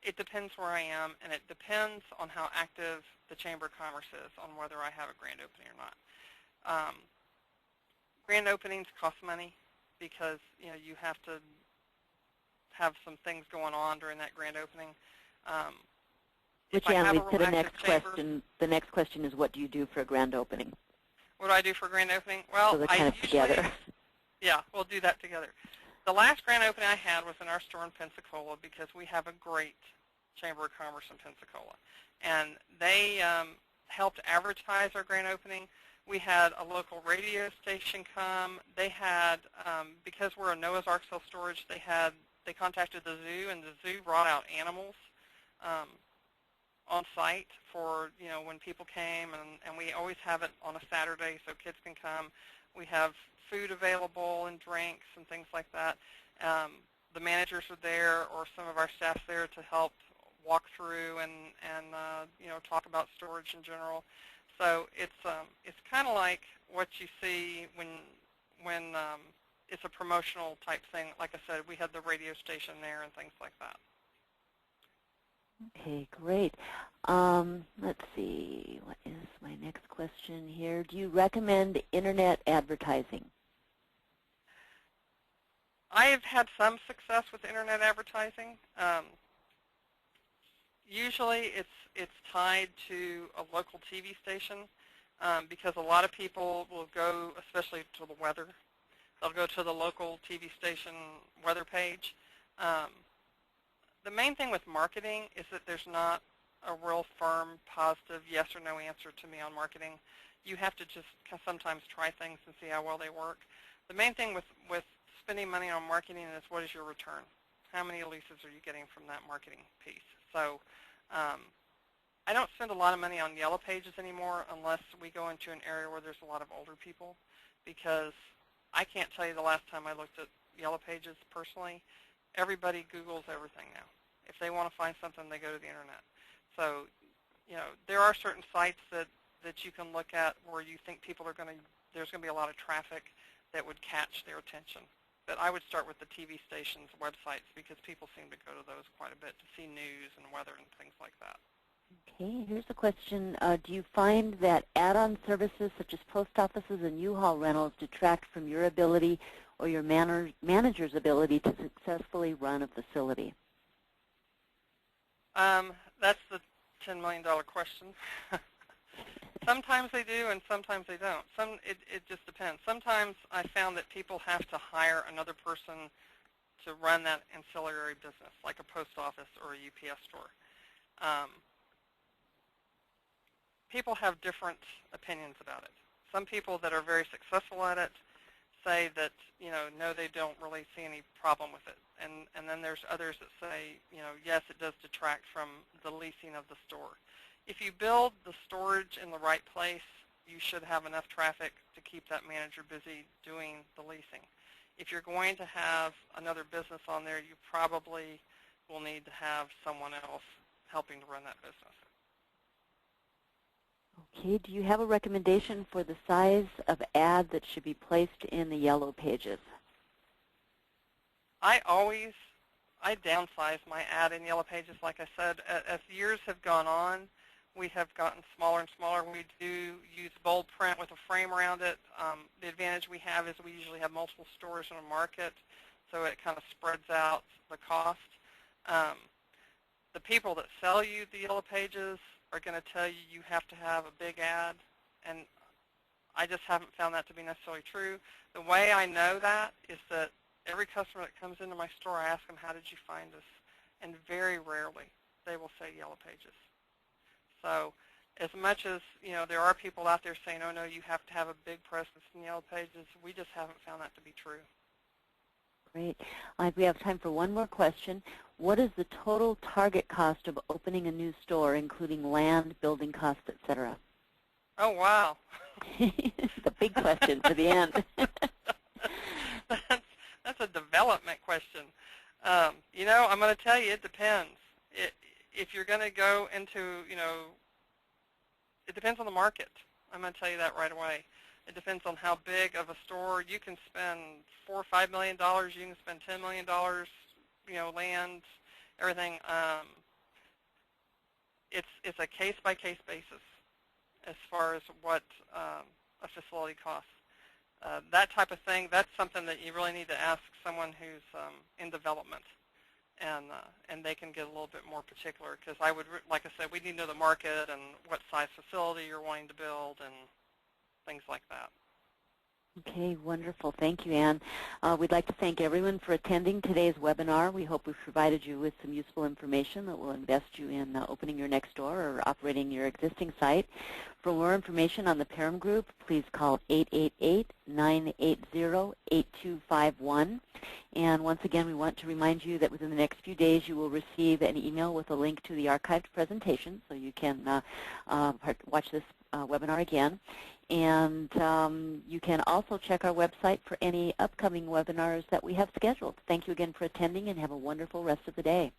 Speaker 2: It depends where I am, and it depends on how active the Chamber of Commerce is on whether I have a grand opening or not. Grand openings cost money because you have to have some things going on during that grand opening.
Speaker 1: Which leads to the next question. The next question is, what do you do for a grand opening?
Speaker 2: What do I do for a grand opening? Well,
Speaker 1: so they're kind of together.
Speaker 2: Yeah, we'll do that together. The last grand opening I had was in our store in Pensacola, because we have a great Chamber of Commerce in Pensacola. And they helped advertise our grand opening. We had a local radio station come. They had, because we're a Noah's Ark self-storage, they contacted the zoo, and the zoo brought out animals on site for, when people came, and we always have it on a Saturday so kids can come. We have food available and drinks and things like that. The managers are there, or some of our staff's there to help walk through and talk about storage in general. So it's kind of like what you see when it's a promotional type thing. Like I said, we had the radio station there and things like that.
Speaker 1: Okay, great. Let's see. What is my next question here? Do you recommend internet advertising?
Speaker 2: I have had some success with internet advertising. Usually it's tied to a local TV station, because a lot of people will go, especially to the weather, they'll go to the local TV station weather page. The main thing with marketing is that there's not a real firm, positive yes or no answer to me on marketing. You have to just sometimes try things and see how well they work. The main thing with spending money on marketing is, what is your return? How many leases are you getting from that marketing piece? So I don't spend a lot of money on Yellow Pages anymore unless we go into an area where there's a lot of older people, because I can't tell you the last time I looked at Yellow Pages personally. Everybody Googles everything now. If they want to find something, they go to the internet. So, there are certain sites that you can look at where you think people are there's going to be a lot of traffic that would catch their attention. But I would start with the TV stations' websites, because people seem to go to those quite a bit to see news and weather and things like that.
Speaker 1: Okay, here's a question. Do you find that add-on services such as post offices and U-Haul rentals detract from your ability or your manager's ability to successfully run a facility?
Speaker 2: That's the $10 million question. Sometimes they do, and sometimes they don't. It just depends. Sometimes I found that people have to hire another person to run that ancillary business, like a post office or a UPS store. People have different opinions about it. Some people that are very successful at it say that, no, they don't really see any problem with it. And then there's others that say, yes, it does detract from the leasing of the store. If you build the storage in the right place, you should have enough traffic to keep that manager busy doing the leasing. If you're going to have another business on there, you probably will need to have someone else helping to run that business.
Speaker 1: Okay, do you have a recommendation for the size of ad that should be placed in the Yellow Pages?
Speaker 2: I downsize my ad in Yellow Pages, like I said. As years have gone on, we have gotten smaller and smaller. We do use bold print with a frame around it. The advantage we have is we usually have multiple stores in a market, so it kind of spreads out the cost. The people that sell you the Yellow Pages are going to tell you you have to have a big ad, and I just haven't found that to be necessarily true. The way I know that is that every customer that comes into my store, I ask them, how did you find us? And very rarely they will say Yellow Pages. So as much as, there are people out there saying, oh, no, you have to have a big presence in Yellow Pages, we just haven't found that to be true.
Speaker 1: Great. We have time for one more question. What is the total target cost of opening a new store, including land, building costs, et cetera?
Speaker 2: Oh, wow.
Speaker 1: The big question for the end.
Speaker 2: That's a development question. I'm going to tell you, it depends. If you're going to go into, it depends on the market. I'm going to tell you that right away. It depends on how big of a store. You can spend $4 or $5 million. You can spend $10 million, land, everything. It's a case-by-case basis as far as what a facility costs. That type of thing, that's something that you really need to ask someone who's in development, and they can get a little bit more particular, because like I said, we need to know the market and what size facility you're wanting to build and things like that.
Speaker 1: Okay, wonderful. Thank you, Ann. We'd like to thank everyone for attending today's webinar. We hope we've provided you with some useful information that will invest you in opening your next store or operating your existing site. For more information on the Parham Group, please call 888-980-8251. And once again, we want to remind you that within the next few days, you will receive an email with a link to the archived presentation, so you can watch this webinar again. And you can also check our website for any upcoming webinars that we have scheduled. Thank you again for attending, and have a wonderful rest of the day.